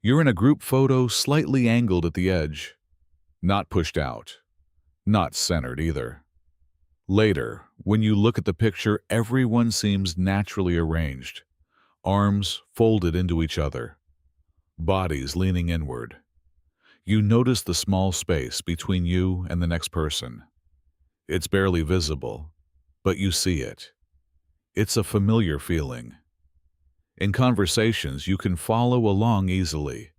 You're in a group photo slightly angled at the edge, not pushed out, not centered either. Later, when you look at the picture, everyone seems naturally arranged, arms folded into each other, bodies leaning inward. You notice the small space between you and the next person. It's barely visible, but you see it. It's a familiar feeling. In conversations, you can follow along easily.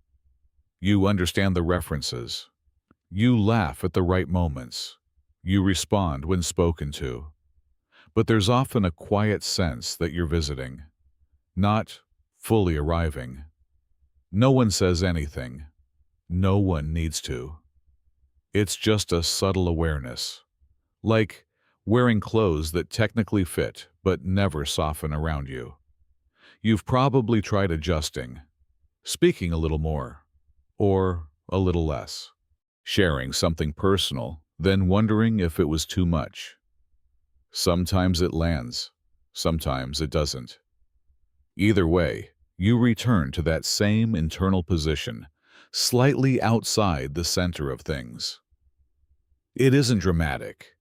You understand the references. You laugh at the right moments. You respond when spoken to. But there's often a quiet sense that you're visiting, not fully arriving. No one says anything. No one needs to. It's just a subtle awareness, like wearing clothes that technically fit but never soften around you. You've probably tried adjusting, speaking a little more, or a little less, sharing something personal, then wondering if it was too much. Sometimes it lands, sometimes it doesn't. Either way, you return to that same internal position, slightly outside the center of things. It isn't dramatic.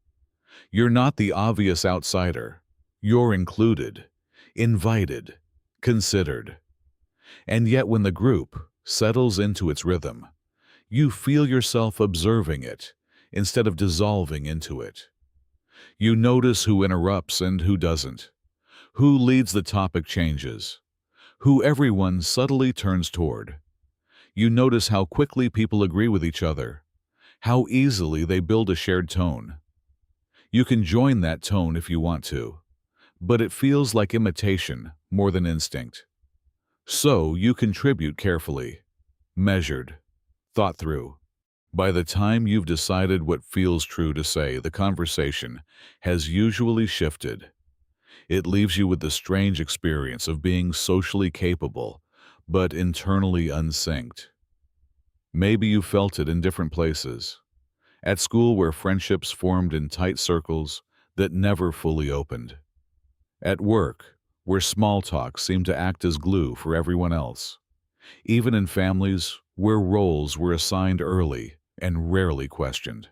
You're not the obvious outsider. You're included, invited, considered. And yet when the group settles into its rhythm, you feel yourself observing it instead of dissolving into it. You notice who interrupts and who doesn't, who leads the topic changes, who everyone subtly turns toward. You notice how quickly people agree with each other, how easily they build a shared tone. You can join that tone if you want to, but it feels like imitation more than instinct. So you contribute carefully, measured, thought through. By the time you've decided what feels true to say, the conversation has usually shifted. It leaves you with the strange experience of being socially capable, but internally unsynced. Maybe you felt it in different places. At school, where friendships formed in tight circles that never fully opened. At work, where small talk seemed to act as glue for everyone else. Even in families where roles were assigned early and rarely questioned.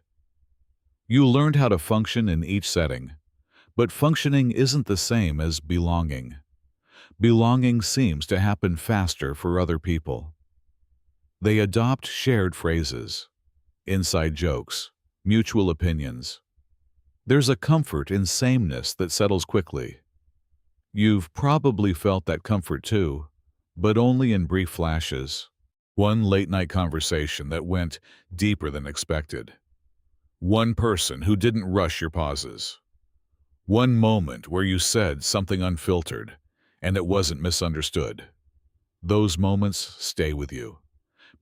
You learned how to function in each setting, but functioning isn't the same as belonging. Belonging seems to happen faster for other people. They adopt shared phrases, inside jokes, mutual opinions. There's a comfort in sameness that settles quickly. You've probably felt that comfort too, but only in brief flashes. One late-night conversation that went deeper than expected. One person who didn't rush your pauses. One moment where you said something unfiltered, and it wasn't misunderstood. Those moments stay with you,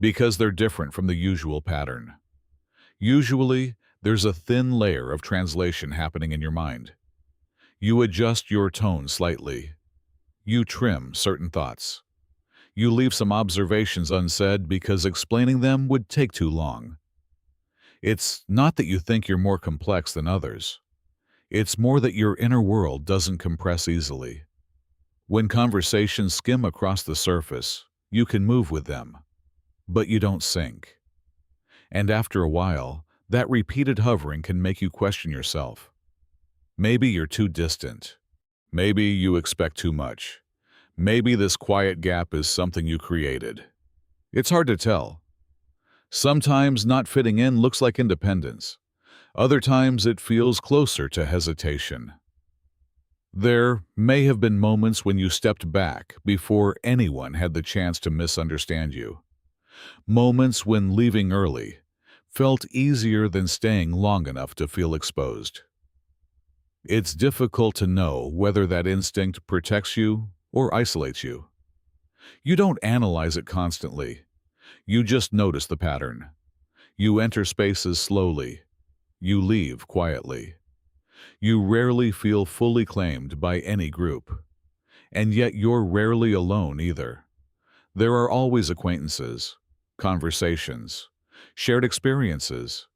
because they're different from the usual pattern. Usually, there's a thin layer of translation happening in your mind. You adjust your tone slightly. You trim certain thoughts. You leave some observations unsaid because explaining them would take too long. It's not that you think you're more complex than others. It's more that your inner world doesn't compress easily. When conversations skim across the surface, you can move with them, but you don't sink. And after a while, that repeated hovering can make you question yourself. Maybe you're too distant. Maybe you expect too much. Maybe this quiet gap is something you created. It's hard to tell. Sometimes not fitting in looks like independence. Other times it feels closer to hesitation. There may have been moments when you stepped back before anyone had the chance to misunderstand you. Moments when leaving early felt easier than staying long enough to feel exposed. It's difficult to know whether that instinct protects you or isolates you. You don't analyze it constantly. You just notice the pattern. You enter spaces slowly. You leave quietly. You rarely feel fully claimed by any group. And yet you're rarely alone either. There are always acquaintances, conversations, shared experiences.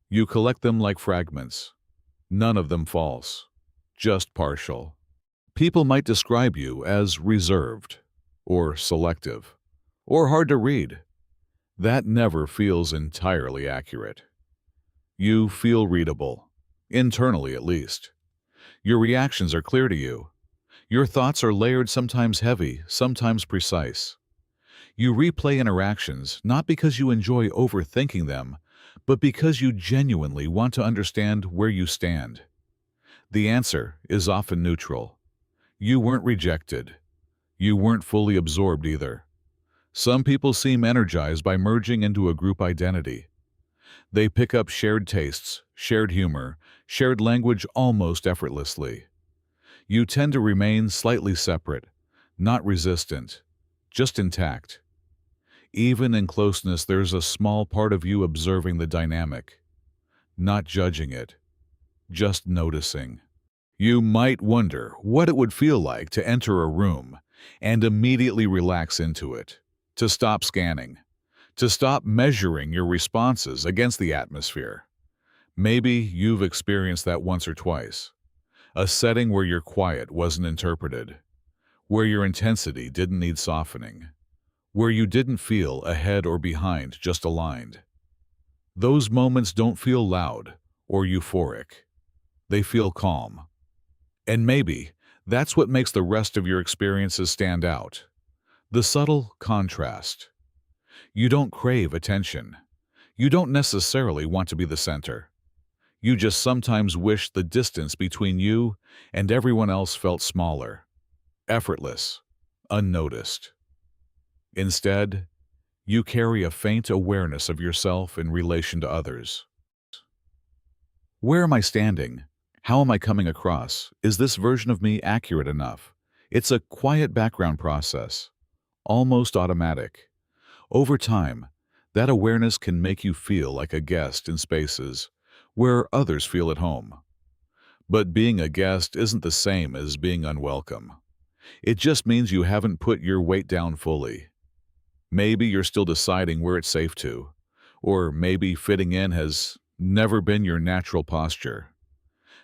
You collect them like fragments. None of them false, just partial. People might describe you as reserved or selective, or hard to read. That never feels entirely accurate. You feel readable, internally at least. Your reactions are clear to you. Your thoughts are layered, sometimes heavy, sometimes precise. You replay interactions not because you enjoy overthinking them, but because you genuinely want to understand where you stand. The answer is often neutral. You weren't rejected. You weren't fully absorbed either. Some people seem energized by merging into a group identity. They pick up shared tastes, shared humor, shared language almost effortlessly. You tend to remain slightly separate, not resistant, just intact. Even in closeness, there's a small part of you observing the dynamic, not judging it, just noticing. You might wonder what it would feel like to enter a room and immediately relax into it, to stop scanning, to stop measuring your responses against the atmosphere. Maybe you've experienced that once or twice. A setting where your quiet wasn't interpreted, where your intensity didn't need softening, where you didn't feel ahead or behind, just aligned. Those moments don't feel loud or euphoric. They feel calm. And maybe that's what makes the rest of your experiences stand out. The subtle contrast. You don't crave attention. You don't necessarily want to be the center. You just sometimes wish the distance between you and everyone else felt smaller, effortless, unnoticed. Instead, you carry a faint awareness of yourself in relation to others. Where am I standing? How am I coming across? Is this version of me accurate enough? It's a quiet background process, almost automatic. Over time, that awareness can make you feel like a guest in spaces where others feel at home. But being a guest isn't the same as being unwelcome. It just means you haven't put your weight down fully. Maybe you're still deciding where it's safe to, or maybe fitting in has never been your natural posture.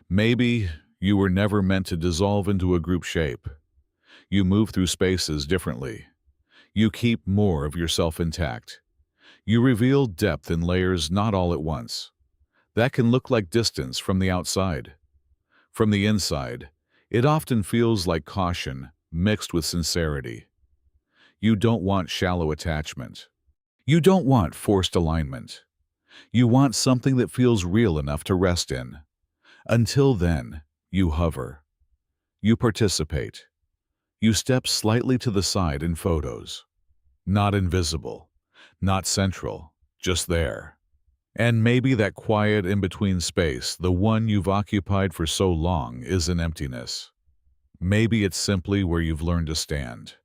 Maybe you were never meant to dissolve into a group shape. You move through spaces differently. You keep more of yourself intact. You reveal depth in layers, not all at once. That can look like distance from the outside. From the inside, it often feels like caution mixed with sincerity. You don't want shallow attachment. You don't want forced alignment. You want something that feels real enough to rest in. Until then, you hover. You participate. You step slightly to the side in photos. Not invisible, not central, just there. And maybe that quiet in-between space, the one you've occupied for so long, is an emptiness. Maybe it's simply where you've learned to stand.